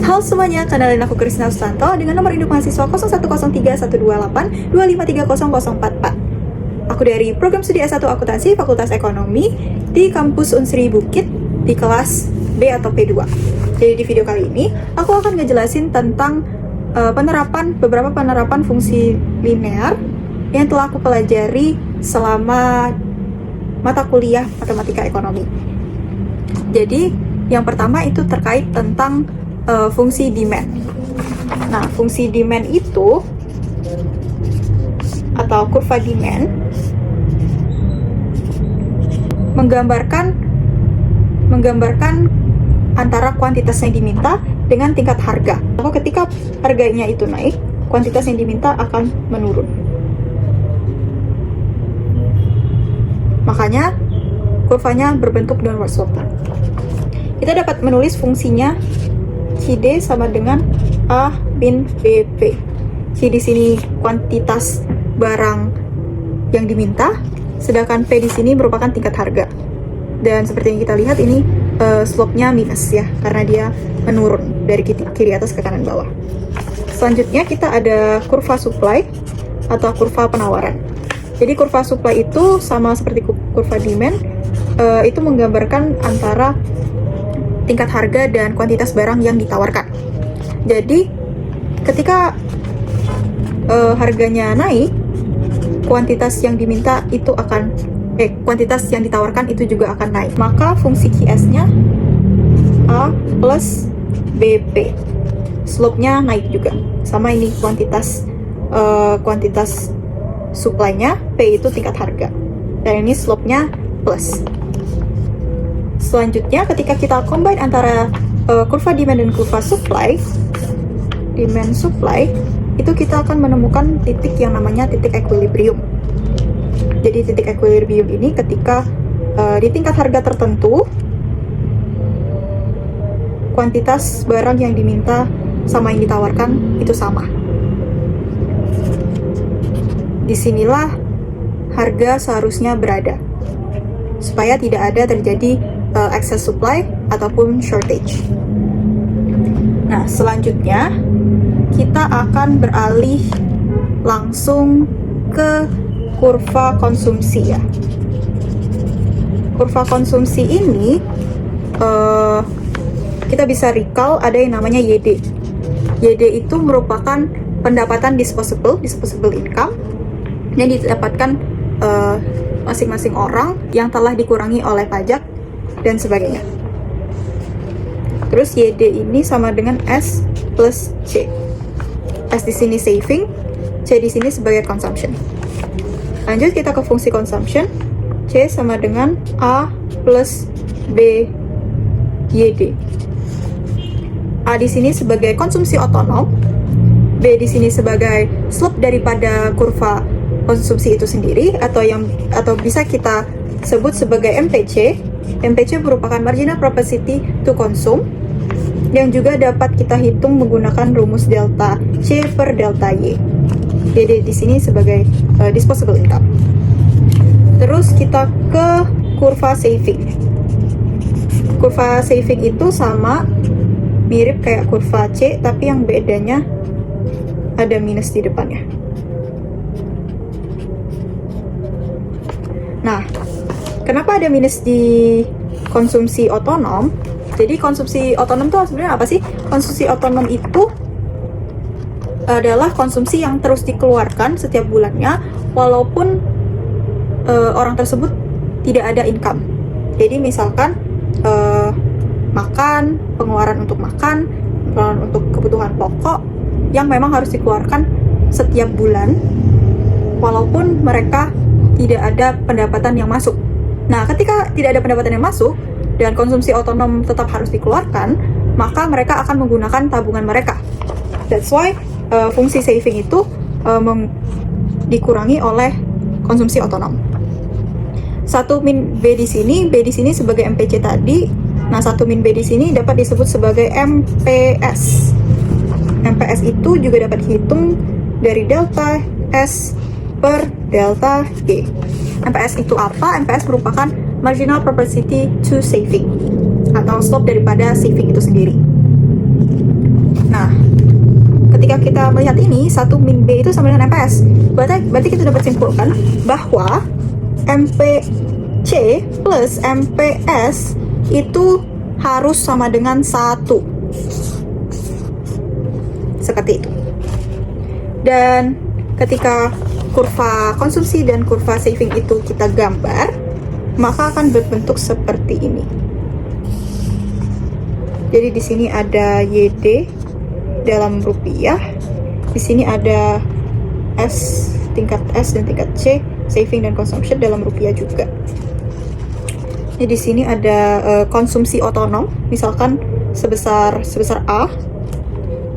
Halo semuanya, kenalin aku Krisna Sustanto dengan nomor induk mahasiswa 01312825300044. Aku dari program studi S1 Akuntansi Fakultas Ekonomi di kampus Unsri Bukit di kelas B atau P2. Jadi di video kali ini, aku akan ngejelasin tentang beberapa penerapan fungsi linear yang telah aku pelajari selama mata kuliah Matematika Ekonomi. Jadi, yang pertama itu terkait tentang fungsi demand. Nah, fungsi demand itu atau kurva demand menggambarkan antara kuantitas yang diminta dengan tingkat harga. Atau ketika harganya itu naik, kuantitas yang diminta akan menurun. Makanya kurvanya berbentuk downward slope. Kita dapat menulis fungsinya CD sama dengan A min BP. C di sini kuantitas barang yang diminta, sedangkan P di sini merupakan tingkat harga. Dan seperti yang kita lihat ini slope-nya minus ya, karena dia menurun dari kiri atas ke kanan bawah. Selanjutnya kita ada kurva supply atau kurva penawaran. Jadi kurva supply itu sama seperti kurva demand, itu menggambarkan antara tingkat harga dan kuantitas barang yang ditawarkan. Jadi ketika harganya naik, kuantitas yang diminta itu kuantitas yang ditawarkan itu juga akan naik. Maka fungsi QS-nya A plus BP. Slope-nya naik juga. Sama ini kuantitas supply-nya, P itu tingkat harga. Dan ini slope-nya plus. Selanjutnya, ketika kita combine antara kurva demand dan kurva supply, demand supply, itu kita akan menemukan titik yang namanya titik equilibrium. Jadi titik equilibrium ini ketika di tingkat harga tertentu, kuantitas barang yang diminta sama yang ditawarkan itu sama. Disinilah harga seharusnya berada, supaya tidak ada terjadi excess supply ataupun shortage. Nah, selanjutnya kita akan beralih langsung ke kurva konsumsi ya. Kurva konsumsi ini kita bisa recall ada yang namanya YD. YD itu merupakan pendapatan disposable income yang didapatkan masing-masing orang yang telah dikurangi oleh pajak dan sebagainya. Terus YD ini sama dengan S plus C. S di sini saving, C di sini sebagai consumption. Lanjut kita ke fungsi consumption. C sama dengan A plus B YD. A di sini sebagai konsumsi otonom, B di sini sebagai slope daripada kurva konsumsi itu sendiri, atau bisa kita sebut sebagai MPC. MPC merupakan marginal propensity to consume yang juga dapat kita hitung menggunakan rumus delta C per delta Y. Jadi di sini sebagai disposable income. Terus kita ke kurva saving. Kurva saving itu sama, mirip kayak kurva C, tapi yang bedanya ada minus di depannya. Nah, kenapa ada minus di konsumsi otonom? Jadi konsumsi otonom itu sebenarnya apa sih? Konsumsi otonom itu adalah konsumsi yang terus dikeluarkan setiap bulannya, walaupun orang tersebut tidak ada income. Jadi misalkan makan, pengeluaran untuk makan, pengeluaran untuk kebutuhan pokok yang memang harus dikeluarkan setiap bulan, walaupun mereka tidak ada pendapatan yang masuk. Nah, ketika tidak ada pendapatan yang masuk dan konsumsi otonom tetap harus dikeluarkan, maka mereka akan menggunakan tabungan mereka. That's why fungsi saving itu dikurangi oleh konsumsi otonom. 1 min B di sini sebagai MPC tadi. Nah, 1 min B di sini dapat disebut sebagai MPS. MPS itu juga dapat dihitung dari delta S per delta G. MPS itu apa? MPS merupakan marginal propensity to saving atau slope daripada saving itu sendiri. kita melihat ini 1 min B itu sama dengan MPS. Berarti kita dapat simpulkan bahwa MPC plus MPS itu harus sama dengan 1. Seperti itu. Dan ketika kurva konsumsi dan kurva saving itu kita gambar, maka akan berbentuk seperti ini. Jadi di sini ada YD dalam rupiah, di sini ada S, tingkat S dan tingkat C, saving dan consumption dalam rupiah juga. Jadi di sini ada konsumsi otonom, misalkan sebesar A,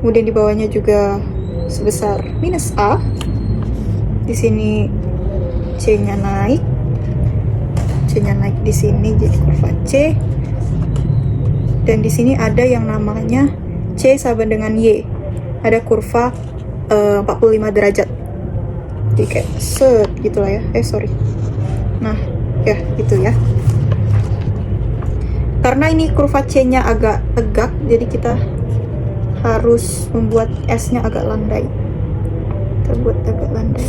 kemudian di bawahnya juga sebesar minus A. Di sini C-nya naik, di sini jadi kurva C. Dan di sini ada yang namanya C sama dengan Y. Ada kurva 45 derajat. Jadi kayak set gitu lah ya. Nah, ya gitu ya. Karena ini kurva C-nya agak tegak, jadi kita harus membuat S-nya agak landai. Kita buat agak landai.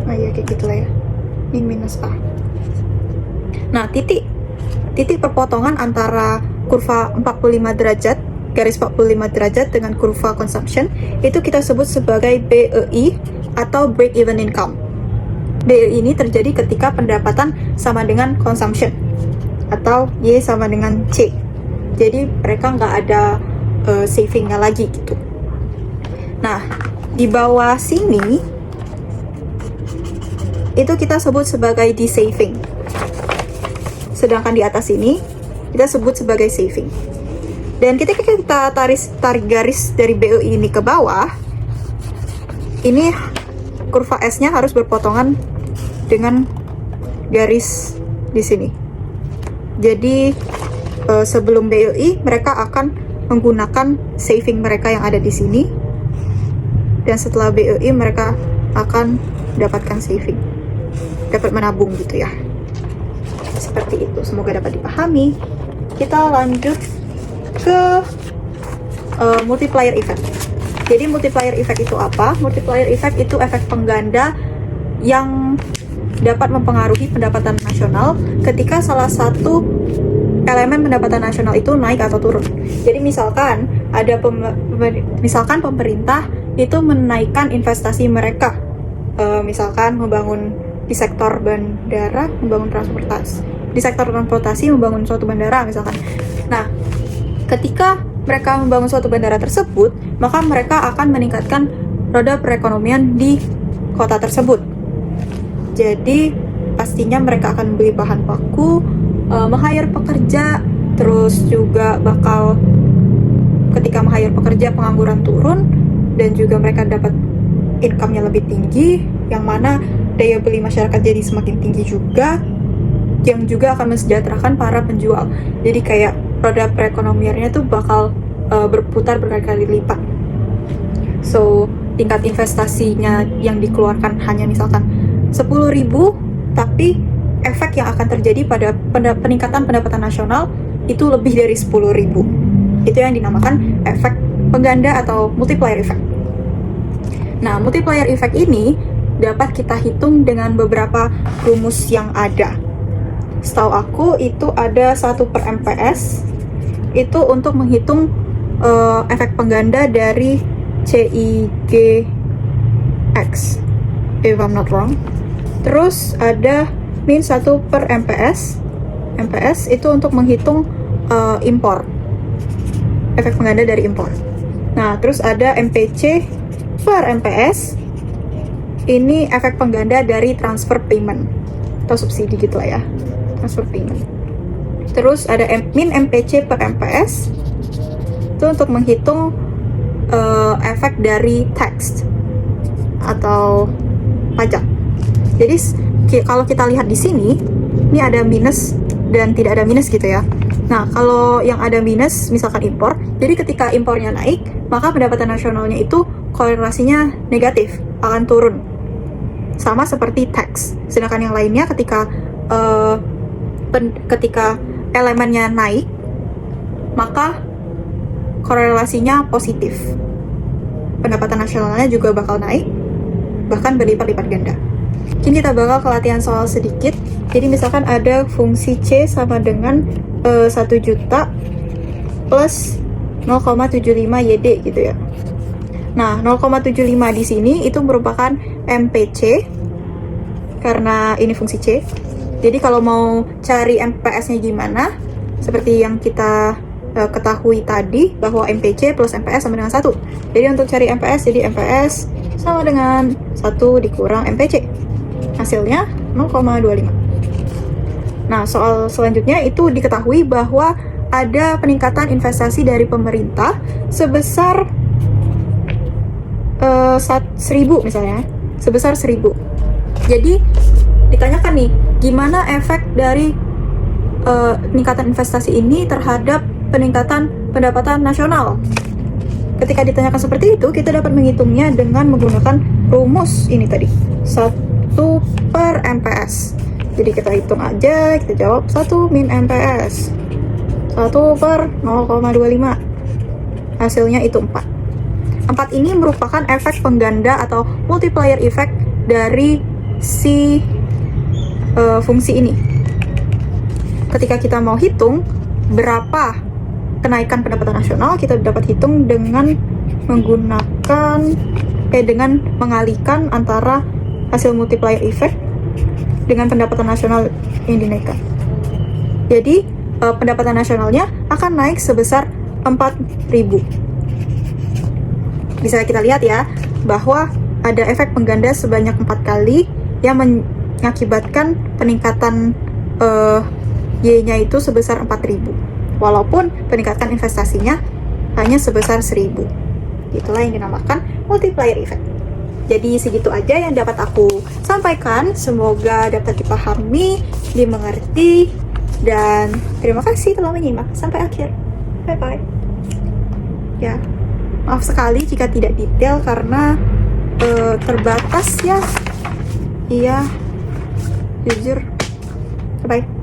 Nah ya kayak gitu lah ya. Ini minus A. Nah, titik perpotongan antara kurva 45 derajat, garis 45 derajat dengan kurva consumption, itu kita sebut sebagai BEI atau break even income. BEI ini terjadi ketika pendapatan sama dengan consumption, atau Y sama dengan C. Jadi mereka nggak ada savingnya lagi gitu. Nah, di bawah sini itu kita sebut sebagai de-saving. Sedangkan di atas ini kita sebut sebagai saving. Dan ketika kita tarik garis dari BEI ini ke bawah, ini kurva S-nya harus berpotongan dengan garis di sini. Jadi sebelum BEI mereka akan menggunakan saving mereka yang ada di sini, dan setelah BEI mereka akan dapatkan saving, dapat menabung gitu ya. Seperti itu, semoga dapat dipahami. Kita lanjut ke multiplier effect. Jadi multiplier effect itu apa? Multiplier effect itu efek pengganda yang dapat mempengaruhi pendapatan nasional ketika salah satu elemen pendapatan nasional itu naik atau turun. Jadi misalkan misalkan pemerintah itu menaikkan investasi mereka, misalkan membangun di sektor bandara, membangun transportasi. Di sektor transportasi membangun suatu bandara misalkan. Nah, ketika mereka membangun suatu bandara tersebut, maka mereka akan meningkatkan roda perekonomian di kota tersebut. Jadi pastinya mereka akan beli bahan baku, meng-hire pekerja, terus juga bakal ketika meng-hire pekerja pengangguran turun, dan juga mereka dapat income-nya lebih tinggi, yang mana daya beli masyarakat jadi semakin tinggi juga, yang juga akan mensejahterakan para penjual. Jadi kayak roda perekonomiannya tuh bakal berputar berkali-kali lipat. So, tingkat investasinya yang dikeluarkan hanya misalkan 10.000, tapi efek yang akan terjadi pada peningkatan pendapatan nasional itu lebih dari 10.000. Itu yang dinamakan efek pengganda atau multiplier effect. Nah, multiplier effect ini dapat kita hitung dengan beberapa rumus yang ada. Setahu aku itu ada 1/MPS, itu untuk menghitung efek pengganda dari CIGX, if I'm not wrong. Terus ada min 1/MPS. MPS itu untuk menghitung impor, efek pengganda dari impor. Nah, terus ada MPC/MPS, ini efek pengganda dari transfer payment atau subsidi gitu lah ya, transfer payment. Terus ada min MPC/MPS, itu untuk menghitung efek dari tax atau pajak. Jadi kalau kita lihat di sini, ini ada minus dan tidak ada minus gitu ya. Nah, kalau yang ada minus misalkan impor, jadi ketika impornya naik, maka pendapatan nasionalnya itu korelasinya negatif, akan turun. Sama seperti tax. Sedangkan yang lainnya ketika ketika elemennya naik, maka korelasinya positif. Pendapatan nasionalnya juga bakal naik, bahkan berlipat-lipat ganda. Kini kita bakal ke latihan soal sedikit. Jadi misalkan ada fungsi C sama dengan 1 juta plus 0,75 YD gitu ya. Nah, 0,75 di sini itu merupakan MPC karena ini fungsi C. Jadi kalau mau cari MPS-nya gimana? Seperti yang kita ketahui tadi bahwa MPC plus MPS sama dengan 1. Jadi untuk cari MPS, jadi MPS sama dengan 1 dikurang MPC. Hasilnya 0,25. Nah, soal selanjutnya itu diketahui bahwa ada peningkatan investasi dari pemerintah sebesar 1.000 misalnya, sebesar 1.000. Jadi ditanyakan nih, gimana efek dari peningkatan investasi ini terhadap peningkatan pendapatan nasional? Ketika ditanyakan seperti itu, kita dapat menghitungnya dengan menggunakan rumus ini tadi, 1 per MPS. Jadi kita hitung aja, kita jawab 1 min MPS 1 per 0,25. Hasilnya itu 4. 4 ini merupakan efek pengganda atau multiplier effect dari si fungsi ini. Ketika kita mau hitung berapa kenaikan pendapatan nasional, kita dapat hitung dengan menggunakan dengan mengalihkan antara hasil multiplier effect dengan pendapatan nasional yang dinaikkan. Jadi pendapatan nasionalnya akan naik sebesar 4.000. Bisa kita lihat ya, bahwa ada efek pengganda sebanyak 4 kali yang mengakibatkan peningkatan Y-nya itu sebesar 4.000. Walaupun peningkatan investasinya hanya sebesar 1.000. Itulah yang dinamakan multiplier effect. Jadi segitu aja yang dapat aku sampaikan. Semoga dapat dipahami, dimengerti, dan terima kasih telah menyimak sampai akhir. Bye-bye. Ya, maaf sekali jika tidak detail karena terbatas ya. Iya, jujur. Bye.